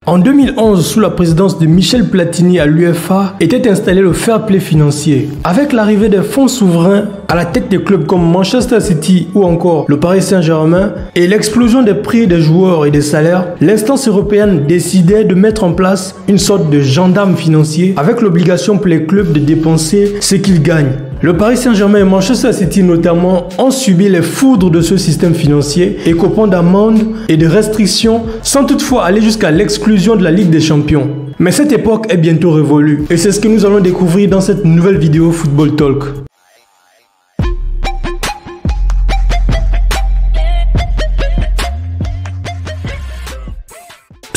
En 2011, sous la présidence de Michel Platini à l'UEFA, était installé le fair play financier. Avec l'arrivée des fonds souverains à la tête des clubs comme Manchester City ou encore le Paris Saint-Germain et l'explosion des prix des joueurs et des salaires, l'instance européenne décidait de mettre en place une sorte de gendarme financier avec l'obligation pour les clubs de dépenser ce qu'ils gagnent. Le Paris Saint-Germain et Manchester City notamment ont subi les foudres de ce système financier et copant d'amendes et de restrictions sans toutefois aller jusqu'à l'exclusion de la Ligue des Champions. Mais cette époque est bientôt révolue et c'est ce que nous allons découvrir dans cette nouvelle vidéo Football Talk.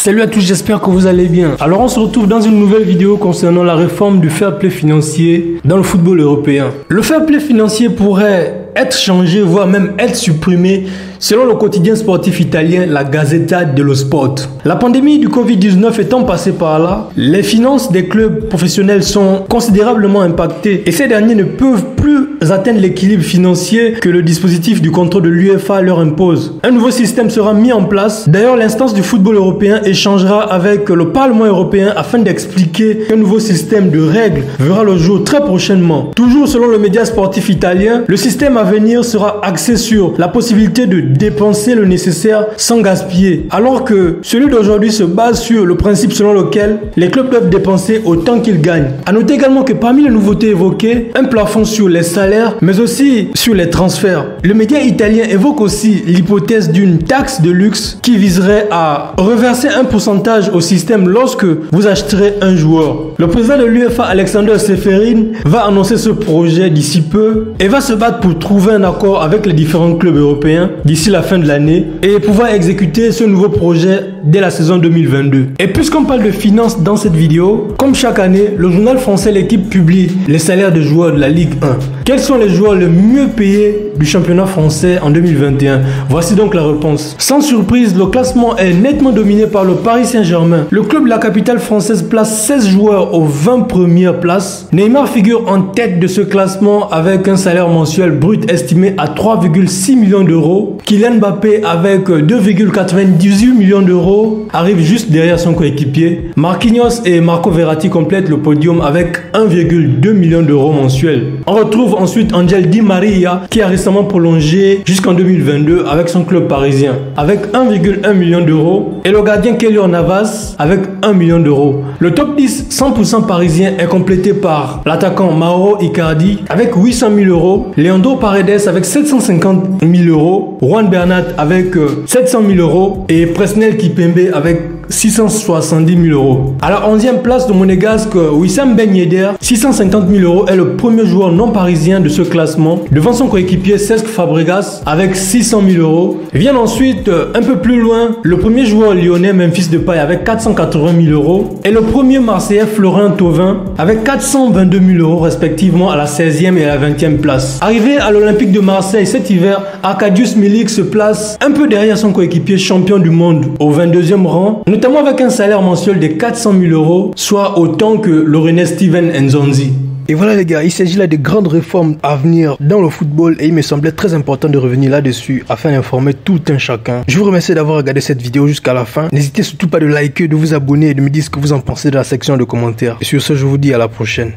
Salut à tous, j'espère que vous allez bien. Alors on se retrouve dans une nouvelle vidéo concernant la réforme du fair play financier dans le football européen. Le fair play financier pourrait être changé, voire même être supprimé selon le quotidien sportif italien, la Gazzetta dello Sport. La pandémie du Covid-19 étant passée par là, les finances des clubs professionnels sont considérablement impactées et ces derniers ne peuvent plus atteindre l'équilibre financier que le dispositif du contrôle de l'UEFA leur impose. Un nouveau système sera mis en place. D'ailleurs, l'instance du football européen échangera avec le Parlement européen afin d'expliquer qu'un nouveau système de règles verra le jour très prochainement. Toujours selon le média sportif italien, le système à venir sera axé sur la possibilité de dépenser le nécessaire sans gaspiller, alors que celui d'aujourd'hui se base sur le principe selon lequel les clubs doivent dépenser autant qu'ils gagnent. A noter également que parmi les nouveautés évoquées, un plafond sur les salaires, mais aussi sur les transferts. Le média italien évoque aussi l'hypothèse d'une taxe de luxe qui viserait à reverser un pourcentage au système lorsque vous acheterez un joueur. Le président de l'UEFA, Alexander Ceferin, va annoncer ce projet d'ici peu et va se battre pour trouver un accord avec les différents clubs européens d'ici la fin de l'année et pouvoir exécuter ce nouveau projet dès la saison 2022. Et puisqu'on parle de finances dans cette vidéo, comme chaque année, le journal français L'Équipe publie les salaires des joueurs de la Ligue 1. Quels sont les joueurs les mieux payés du championnat français en 2021? Voici donc la réponse. Sans surprise, le classement est nettement dominé par le Paris Saint-Germain. Le club de la capitale française place 16 joueurs aux 20 premières places. Neymar figure en tête de ce classement avec un salaire mensuel brut estimé à 3,6 millions d'euros. Kylian Mbappé avec 2,98 millions d'euros arrive juste derrière son coéquipier. Marquinhos et Marco Verratti complètent le podium avec 1,2 million d'euros mensuels. On retrouve ensuite Angel Di Maria qui a récemment prolongé jusqu'en 2022 avec son club parisien avec 1,1 million d'euros et le gardien Keylor Navas avec 1 million d'euros. Le top 10 100% parisien est complété par l'attaquant Mauro Icardi avec 800 000 euros, Leandro Paredes avec 750 000 euros, Juan Bernat avec 700 000 euros et Presnel Kimpembe avec 670 000 euros. À la 11e place de Monégasque, Wissam Ben Yedder, 650 000 euros, est le premier joueur non parisien de ce classement, devant son coéquipier Cesc Fabregas avec 600 000 euros. Vient ensuite, un peu plus loin, le premier joueur lyonnais Memphis Depay avec 480 000 euros et le premier marseillais Florent Thauvin avec 422 000 euros respectivement à la 16e et à la 20e place. Arrivé à l'Olympique de Marseille cet hiver, Arkadiusz Milik se place un peu derrière son coéquipier champion du monde au 22e rang, notamment avec un salaire mensuel de 400 000 euros, soit autant que l'Orennais Steven Nzonzi. Et voilà les gars, il s'agit là de grandes réformes à venir dans le football et il me semblait très important de revenir là-dessus afin d'informer tout un chacun. Je vous remercie d'avoir regardé cette vidéo jusqu'à la fin. N'hésitez surtout pas de liker, de vous abonner et de me dire ce que vous en pensez dans la section de commentaires. Et sur ce, je vous dis à la prochaine.